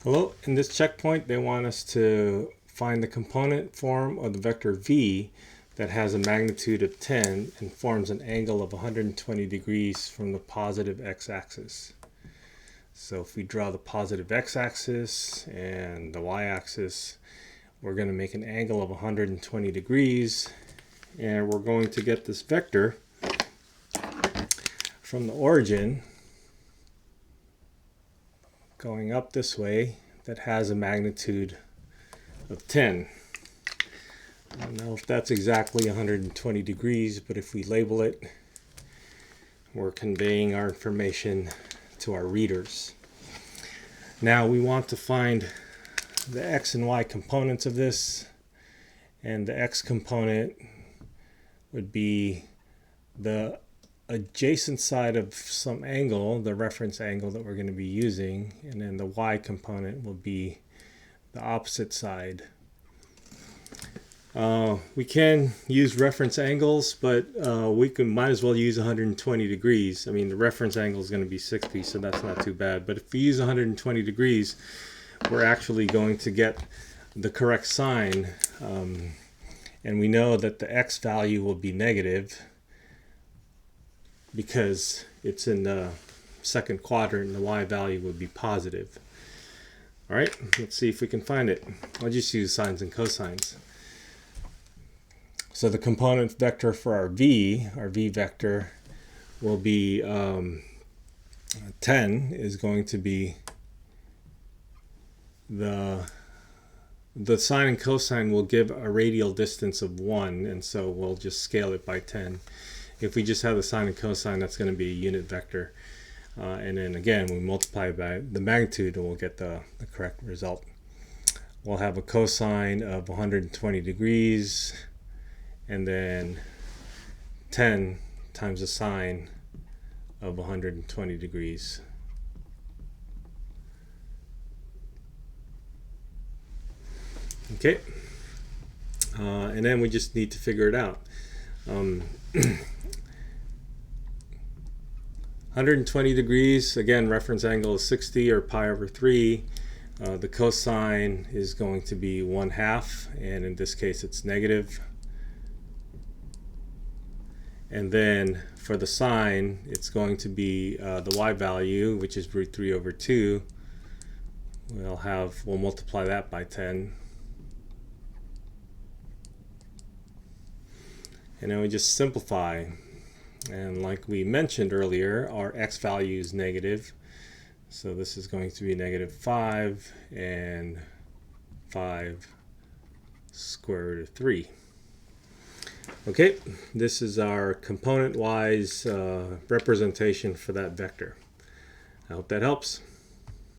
Hello, in this checkpoint they want us to find the component form of the vector v that has a magnitude of 10 and forms an angle of 120 degrees from the positive x-axis. So if we draw the positive x-axis and the y-axis, we're going to make an angle of 120 degrees, and we're going to get this vector from the origin going up this way that has a magnitude of 10. I don't know if that's exactly 120 degrees, but if we label it, we're conveying our information to our readers. Now we want to find the x and y components of this, and the x component would be the adjacent side of some angle, the reference angle that we're going to be using, and then the y component will be the opposite side. We can use reference angles, but might as well use 120 degrees. I mean, the reference angle is going to be 60, so that's not too bad. But if we use 120 degrees, we're actually going to get the correct sign, and we know that the x value will be negative because it's in the second quadrant, and the y value would be positive. All right, let's see if we can find it. I'll just use sines and cosines. So the component vector for our v vector, will be 10 is going to be the sine and cosine will give a radial distance of 1, and so we'll just scale it by 10. If we just have the sine and cosine, that's going to be a unit vector. And then again, we multiply by the magnitude and we'll get the correct result. We'll have a cosine of 120 degrees, and then 10 times the sine of 120 degrees. Okay, and then we just need to figure it out. 120 degrees, again, reference angle is 60 or pi over 3. The cosine is going to be 1/2, and in this case it's negative. And then for the sine, it's going to be the y value, which is root 3 over 2. We'll multiply that by 10. And then we just simplify. And like we mentioned earlier, our x value is negative. So this is going to be negative 5 and 5 square root of 3. Okay, this is our component-wise representation for that vector. I hope that helps.